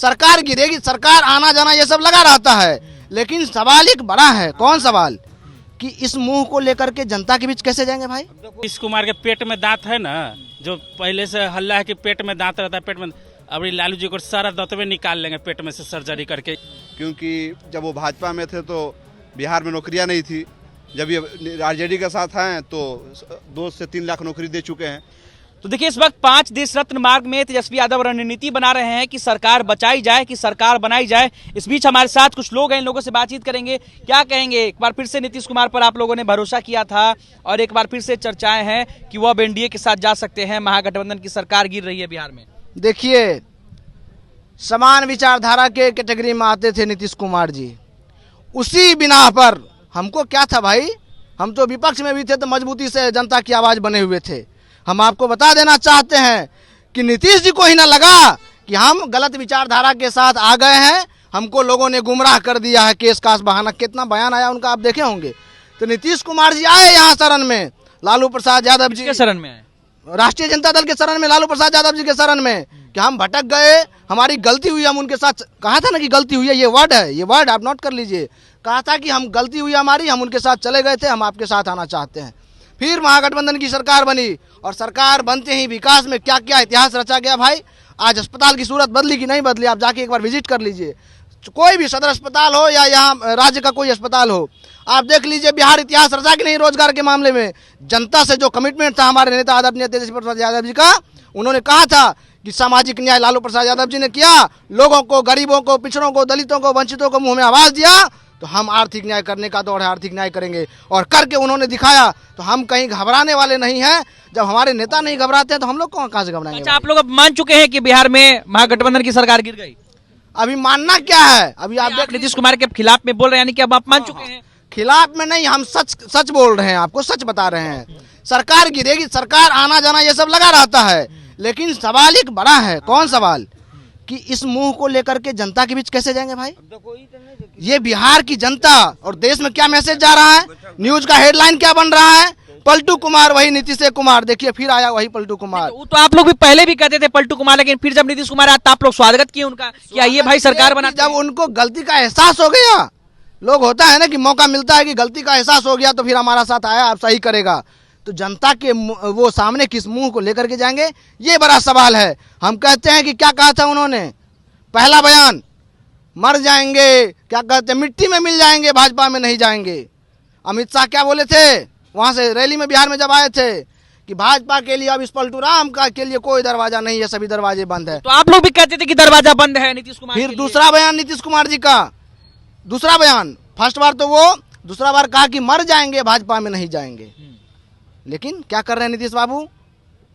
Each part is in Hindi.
सरकार गिरेगी, सरकार आना जाना ये सब लगा रहता है, लेकिन सवाल एक बड़ा है। कौन सवाल? कि इस मुंह को लेकर के जनता के बीच कैसे जाएंगे भाई? नीतीश कुमार के पेट में दांत है ना, जो पहले से हल्ला है कि पेट में दांत रहता है, पेट में, अभी लालू जी को सारा दांतवे निकाल लेंगे पेट में से सर्जरी करके। क्योंकि जब वो भाजपा में थे तो बिहार में नौकरियां नहीं थी, जब ये आरजेडी के साथ हैं तो 2 से 3 लाख नौकरी दे चुके हैं। तो देखिए, इस वक्त 5 देश रत्न मार्ग में तेजस्वी यादव रणनीति बना रहे हैं कि सरकार बचाई जाए, कि सरकार बनाई जाए। इस बीच हमारे साथ कुछ लोग हैं, इन लोगों से बातचीत करेंगे। क्या कहेंगे? एक बार फिर से नीतीश कुमार पर आप लोगों ने भरोसा किया था और एक बार फिर से चर्चाएं हैं कि वो अब एनडीए के साथ जा सकते हैं, महागठबंधन की सरकार गिर रही है बिहार में। देखिए, समान विचारधारा के कैटेगरी में आते थे नीतीश कुमार जी। उसी बिना पर हमको क्या था भाई, हम तो विपक्ष में भी थे तो मजबूती से जनता की आवाज बने हुए थे। हम आपको बता देना चाहते हैं कि नीतीश जी को ही ना लगा कि हम गलत विचारधारा के साथ आ गए हैं, हमको लोगों ने गुमराह कर दिया है, केस कास बहाना, कितना बयान आया उनका आप देखे होंगे। तो नीतीश कुमार जी आए यहाँ शरण में, लालू प्रसाद यादव जी के शरण में आए, राष्ट्रीय जनता दल के शरण में, लालू प्रसाद यादव जी के शरण में, कि हम भटक गए, हमारी गलती हुई, हम उनके साथ, कहा था ना कि गलती हुई है, ये वर्ड है, ये वर्ड आप नोट कर लीजिए। कहा था कि हम गलती हुई हमारी, हम उनके साथ चले गए थे, हम आपके साथ आना चाहते हैं। फिर महागठबंधन की सरकार बनी और सरकार बनते ही विकास में क्या क्या इतिहास रचा गया भाई। आज अस्पताल की सूरत बदली कि नहीं बदली, आप जाके एक बार विजिट कर लीजिए। कोई भी सदर अस्पताल हो या यहाँ राज्य का कोई अस्पताल हो, आप देख लीजिए बिहार इतिहास रचा कि नहीं रोजगार के मामले में। जनता से जो कमिटमेंट था हमारे नेता आदरणीय तेजस्वी प्रसाद यादव जी का, उन्होंने कहा था कि सामाजिक न्याय लालू प्रसाद यादव जी ने किया, लोगों को, गरीबों को, पिछड़ों को, दलितों को, वंचितों को मुंह में आवाज दिया, तो हम आर्थिक न्याय करने का दौर है, आर्थिक न्याय करेंगे, और करके उन्होंने दिखाया। तो हम कहीं घबराने वाले नहीं हैं। जब हमारे नेता नहीं घबराते हैं तो हम लोग कहाँ से घबराएंगे? अच्छा, आप लोग अब मान चुके हैं कि बिहार में महागठबंधन की सरकार गिर गई? अभी मानना क्या है? अभी आप देख, नीतीश कुमार के खिलाफ में बोल रहे हैं, यानी कि अब आप मान चुके हैं? खिलाफ में नहीं, हम सच बोल रहे हैं, आपको सच बता रहे हैं। सरकार गिरेगी, सरकार आना जाना ये सब लगा रहता है, लेकिन सवाल एक बड़ा है। कौन सवाल? कि इस मुंह को लेकर के जनता के बीच कैसे जाएंगे भाई? ये बिहार की जनता और देश में क्या मैसेज जा रहा है? न्यूज का हेडलाइन क्या बन रहा है? पलटू कुमार वही नीतीश कुमार, देखिए फिर आया वही पलटू कुमार। तो आप लोग भी पहले भी कहते थे पलटू कुमार, लेकिन फिर जब नीतीश कुमार आया तो आप लोग स्वागत किए उनका कि आइए भाई सरकार बना। जब उनको गलती का एहसास हो गया, लोग होता है ना कि मौका मिलता है कि गलती का एहसास हो गया तो फिर हमारा साथ आया, आप सही करेगा, तो जनता के वो सामने किस मुंह को लेकर के जाएंगे, ये बड़ा सवाल है। हम कहते हैं कि क्या कहा था उन्होंने, पहला बयान, मर जाएंगे, क्या कहते हैं, मिट्टी में मिल जाएंगे, भाजपा में नहीं जाएंगे। अमित शाह क्या बोले थे वहां से रैली में बिहार में जब आए थे कि भाजपा के लिए अब इस पलटू राम का के लिए कोई दरवाजा नहीं है, सभी दरवाजे बंद है। तो आप लोग भी कहते थे कि दरवाजा बंद है नीतीश कुमार। फिर दूसरा बयान नीतीश कुमार जी का, दूसरा बयान, फर्स्ट बार तो वो, दूसरा बार कहा कि मर जाएंगे, भाजपा में नहीं जाएंगे। लेकिन क्या कर रहे हैं नीतीश बाबू?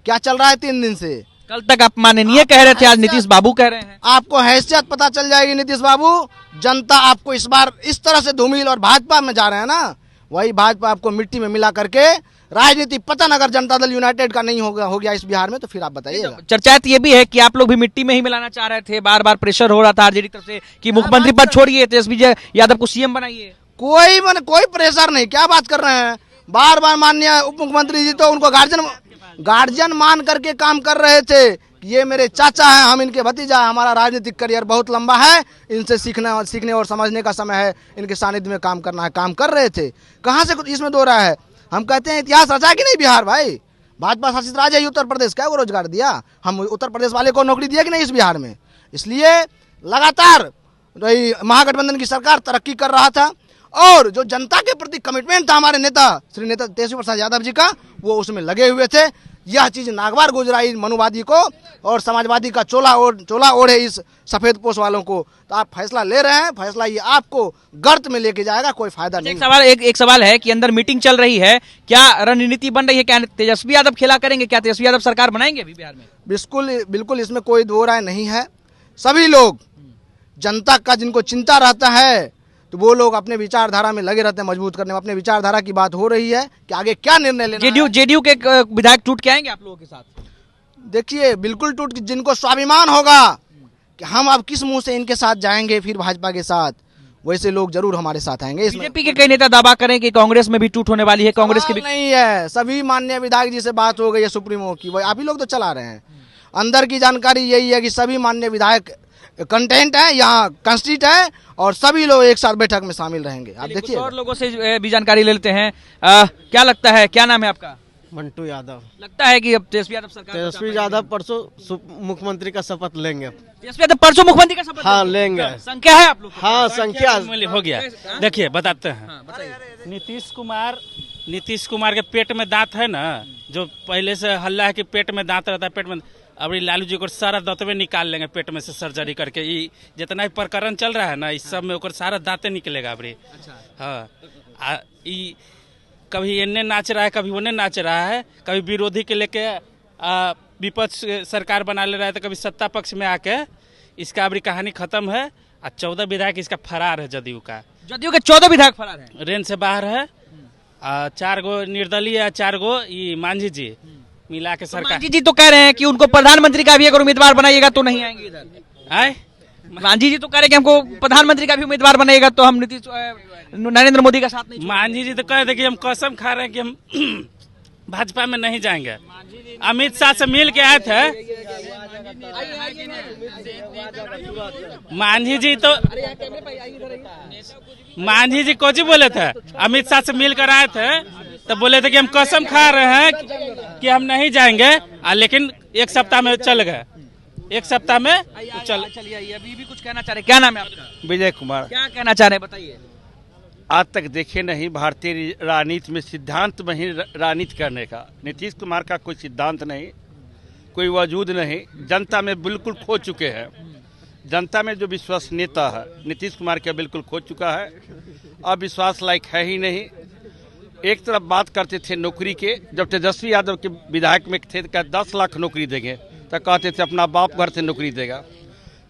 क्या चल रहा है 3 दिन से? कल तक आप माननीय कह रहे थे, आज नीतीश बाबू कह रहे हैं। आपको हैसियत पता चल जाएगी नीतीश बाबू। जनता आपको इस बार इस तरह से धूमिल, और भाजपा में जा रहे हैं ना, वही भाजपा आपको मिट्टी में मिला करके राजनीति पतन अगर जनता दल यूनाइटेड का नहीं हो गया इस बिहार में, तो फिर आप बताइएगा। चर्चा ये भी है कि आप लोग भी मिट्टी में ही मिलाना चाह रहे थे, बार बार प्रेशर हो रहा था आरजेडी तरफ से कि मुख्यमंत्री पद छोड़िए, तेजस्वी यादव को सीएम बनाइए। कोई प्रेशर नहीं, क्या बात कर रहे हैं? बार बार माननीय उप मुख्यमंत्री जी तो उनको गार्जियन मान करके काम कर रहे थे। ये मेरे चाचा हैं, हम इनके भतीजा हैं, हमारा राजनीतिक करियर बहुत लंबा है, इनसे सीखने और समझने का समय है, इनके सानिध्य में काम करना है, काम कर रहे थे। कहाँ से कुछ इसमें दो रहा है? हम कहते हैं इतिहास रचा कि नहीं बिहार भाई? भाजपा शासित राज्य है उत्तर प्रदेश, क्या वो रोजगार दिया? हम उत्तर प्रदेश वाले को नौकरी दिया कि नहीं इस बिहार में? इसलिए लगातार महागठबंधन की सरकार तरक्की कर रहा था, और जो जनता के प्रति कमिटमेंट था हमारे नेता श्री तेजस्वी प्रसाद यादव जी का, वो उसमें लगे हुए थे। यह चीज नागवार गुजराई मनुवादी को और समाजवादी का चोला ओढ़े इस सफेद पोष वालों को। तो आप फैसला ले रहे हैं, फैसला ये आपको गर्त में लेके जाएगा, कोई फायदा नहीं। एक सवाल है कि अंदर मीटिंग चल रही है, क्या रणनीति बन रही है, क्या तेजस्वी यादव खेला करेंगे, क्या तेजस्वी यादव सरकार बनाएंगे अभी बिहार में? बिल्कुल इसमें कोई दो राय नहीं है। सभी लोग, जनता का जिनको चिंता रहता है, तो वो लोग अपने विचारधारा में लगे रहते हैं, मजबूत करने में। अपने विचारधारा की बात हो रही है कि आगे क्या निर्णय लेना। जेडीयू के विधायक टूट के आएंगे आप लोगों के साथ? देखिए, बिल्कुल टूट, जिनको स्वाभिमान होगा कि हम अब किस मुंह से इनके साथ जाएंगे फिर भाजपा के साथ, वैसे लोग जरूर हमारे साथ आएंगे। बीजेपी के कई नेता दावा करें कि कांग्रेस में भी टूट होने वाली है, कांग्रेस की भी नहीं है। सभी माननीय विधायक जी से बात हो गई है सुप्रीमो की, वही आप ही लोग तो चला रहे हैं। अंदर की जानकारी यही है कि सभी माननीय विधायक कंटेंट है, यहाँ कंस्टिट्यूट है और सभी लोग एक साथ बैठक में शामिल रहेंगे। आप कुछ देखिए। और लोगों से भी जानकारी ले लेते हैं। क्या लगता है, क्या नाम है आपका? मंटू यादव। लगता है कि अब तेजस्वी यादव सरकार तेजस्वी यादव परसों मुख्यमंत्री का शपथ लेंगे। तेजस्वी यादव परसों मुख्यमंत्री का शपथ हाँ लेंगे। संख्या है आप लोग? हाँ संख्या हो गया। देखिए बताते हैं, नीतीश कुमार के पेट में दांत है ना, जो पहले से हल्ला है कि पेट में दांत रहता है, पेट में अभी लालू जी को सारा दांतवे निकाल लेंगे पेट में से सर्जरी करके। ये जितना भी प्रकरण चल रहा है ना, इस सब में ओकर सारा दांते निकलेगा अभी। हाँ, कभी इन्ने नाच रहा है, कभी उन्ने नाच रहा है, कभी विरोधी के लेके विपक्ष सरकार बना ले रहा है, तो कभी सत्ता पक्ष में आके इसका अभी कहानी खत्म है। 14 विधायक इसका फरार है, जदयू के 14 विधायक फरार है, रेंज से बाहर है। 4 गो निर्दलीय है, 4 गो ये मांझी जी मिला के सरकार। मांझी जी तो कह रहे हैं कि उनको प्रधानमंत्री का भी अगर उम्मीदवार बनाइएगा तो नहीं आएंगे इधर। मांझी जी तो कह रहे हैं कि हमको प्रधानमंत्री का भी उम्मीदवार बनाएगा तो हम नरेंद्र मोदी का साथ नहीं। मांझी जी तो कह रहे कि हम कसम खा रहे हैं कि हम भाजपा में नहीं जाएंगे। अमित शाह से मिल के आए थे मांझी जी को जी बोले थे, अमित शाह से मिल कर आए थे तो बोले थे कि हम कसम खा रहे हैं कि हम नहीं जाएंगे, लेकिन एक सप्ताह में चल गए। एक सप्ताह में चलिए अभी भी कुछ कहना चाह रहे, क्या नाम है आपका? विजय कुमार। क्या कहना चाह रहे हैं बताइए। आज तक देखे नहीं भारतीय राजनीति में सिद्धांत में ही राजनीति करने का। नीतीश कुमार का कोई सिद्धांत नहीं, कोई वजूद नहीं, जनता में बिल्कुल खो चुके हैं। जनता में जो विश्वसनीयता है नीतीश कुमार का बिल्कुल खो चुका है, अब विश्वास लायक है ही नहीं। एक तरफ बात करते थे नौकरी के, जब तेजस्वी यादव के विधायक में थे तो 10 लाख नौकरी देंगे, तो कहते थे अपना बाप घर से नौकरी देगा।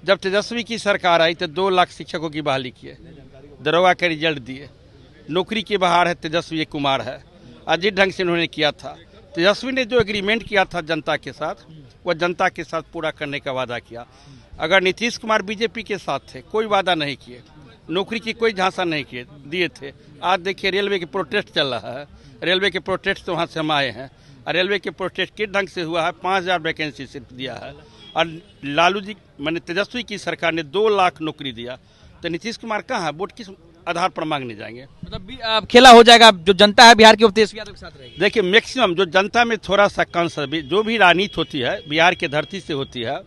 जब तेजस्वी की सरकार आई तो 2 लाख शिक्षकों की बहाली किए, दरोगा के रिजल्ट दिए, नौकरी की बहार है तेजस्वी कुमार है। अजीत ढंग से उन्होंने किया था। तेजस्वी ने जो एग्रीमेंट किया था जनता के साथ, वह जनता के साथ पूरा करने का वादा किया। अगर नीतीश कुमार बीजेपी के साथ थे, कोई वादा नहीं किए, नौकरी की कोई झांसा नहीं किए दिए थे। आज देखिए रेलवे के प्रोटेस्ट चल रहा है, रेलवे के प्रोटेस्ट तो वहाँ से हम आए हैं, और रेलवे के प्रोटेस्ट किस ढंग से हुआ है, 5000 वैकेंसी सिर्फ दिया है, और लालू जी मैंने तेजस्वी की सरकार ने 2 लाख नौकरी दिया। तो नीतीश कुमार कहाँ है, वोट किस आधार पर मांगने जाएंगे? मतलब खेला हो जाएगा, जो जनता है बिहार की वो तेजस्वी यादव के साथ रहेगी। देखिए मैक्सिमम जो जनता में थोड़ा सा कंस, जो भी राजनीति होती है बिहार के धरती से होती है,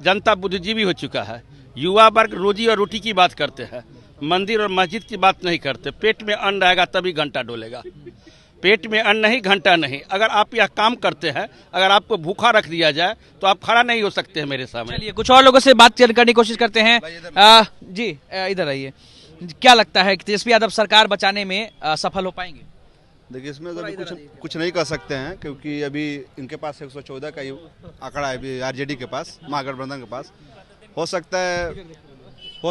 जनता बुद्धिजीवी हो चुका है। युवा वर्ग रोजी और रोटी की बात करते हैं, मंदिर और मस्जिद की बात नहीं करते। पेट में अन्न रहेगा तभी घंटा डोलेगा, पेट में अन्न नहीं घंटा नहीं। अगर आप यह काम करते हैं, अगर आपको भूखा रख दिया जाए तो आप खड़ा नहीं हो सकते हैं मेरे सामने। चलिए कुछ और लोगों से बात करने की कोशिश करते हैं। जी इधर आइए, क्या लगता है कि तेजस्वी यादव सरकार बचाने में सफल हो पाएंगे? देखिए इसमें तो अभी कुछ नहीं कर सकते हैं, क्योंकि अभी इनके पास 114 का ये आंकड़ा है अभी आरजेडी के पास, महागठबंधन के पास। हो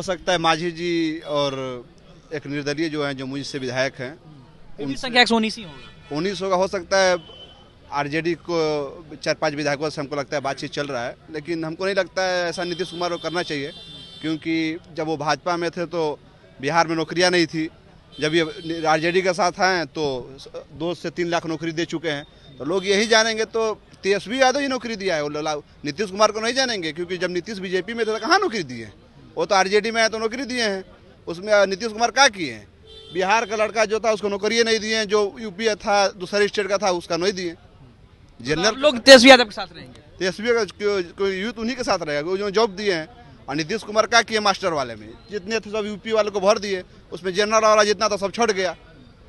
सकता है मांझी जी और एक निर्दलीय जो हैं, जो मुझसे विधायक हैं, उनकी संख्या 119 ही होगा, 19 होगा। हो सकता है आरजेडी को 4-5 विधायकों से हमको लगता है बातचीत चल रहा है, लेकिन हमको नहीं लगता है ऐसा नीतीश कुमार को करना चाहिए, क्योंकि जब वो भाजपा में थे तो बिहार में नौकरियां नहीं थी। जब ये आरजेडी के साथ हैं तो 2 से 3 लाख नौकरी दे चुके हैं, तो लोग यही जानेंगे तो तेजस्वी यादव ही नौकरी दिया है, नीतीश कुमार को नहीं जानेंगे। क्योंकि जब नीतीश बीजेपी में थे तो कहाँ नौकरी दिए, वो तो आरजेडी में है तो नौकरी दिए हैं। उसमें नीतीश कुमार क्या किए हैं? बिहार का लड़का जो था उसको नौकरी नहीं दिए, जो यूपी था दूसरे स्टेट का था उसका नहीं दिए। जनरल लोग तेजस्वी यादव के साथ रहेंगे, तेजस्वी का यूथ उन्हीं के साथ रहेगा जो जॉब दिए हैं। और नीतीश कुमार क्या किए मास्टर वाले में, जितने थे सब यूपी वाले को भर दिए, उसमें जनरल वाला जितना था सब छोड़ गया।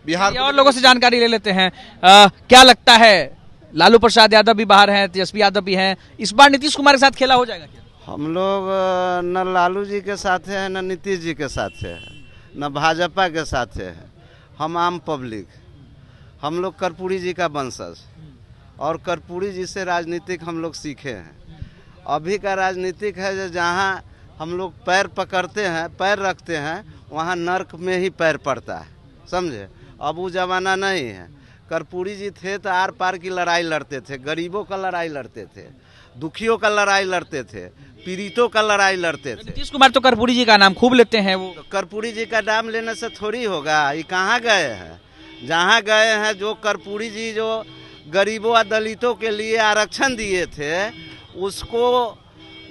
बिहार और लोगों से जानकारी ले लेते हैं। क्या लगता है, लालू प्रसाद यादव भी बाहर हैं, तेजस्वी यादव भी हैं, इस बार नीतीश कुमार के साथ खेला हो जाएगा क्या? हम लोग न लालू जी के साथ है, न नीतीश जी के साथ है, न भाजपा के साथ है। हम आम पब्लिक, हम लोग कर्पूरी जी का वंशज, और कर्पूरी जी से राजनीतिक हम लोग सीखे हैं। अभी का राजनीतिक है जहाँ हम लोग पैर पकड़ते हैं, पैर रखते हैं, वहाँ नर्क में ही पैर पड़ता है, समझे। अब वो ज़माना नहीं है। कर्पूरी जी थे तो आर पार की लड़ाई लड़ते थे, गरीबों का लड़ाई लड़ते थे, दुखियों का लड़ाई लड़ते थे, पीड़ितों का लड़ाई लड़ते थे। नीतीश कुमार तो कर्पूरी जी का नाम खूब लेते हैं। वो कर्पूरी जी का नाम लेने से थोड़ी होगा। ये कहाँ गए हैं? जहाँ गए हैं, जो कर्पूरी जी जो गरीबों और दलितों के लिए आरक्षण दिए थे, उसको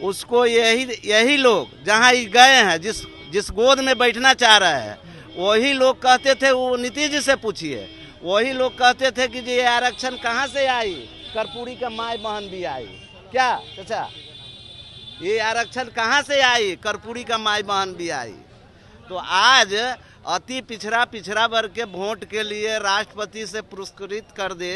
उसको यही लोग जहाँ गए हैं, जिस गोद में बैठना चाह रहे हैं, वही लोग कहते थे, वो नीतीश जी से पूछिए, वही लोग कहते थे कि ये आरक्षण कहाँ से आई, कर्पूरी का माई बहन भी आई क्या चाचा, ये आरक्षण कहाँ से आई, कर्पूरी का माई बहन भी आई। तो आज अति पिछड़ा वर्ग के वोट के लिए राष्ट्रपति से पुरस्कृत कर दे,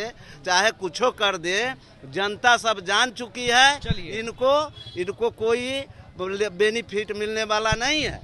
चाहे कुछो कर दे, जनता सब जान चुकी है, इनको कोई बेनिफिट मिलने वाला नहीं है।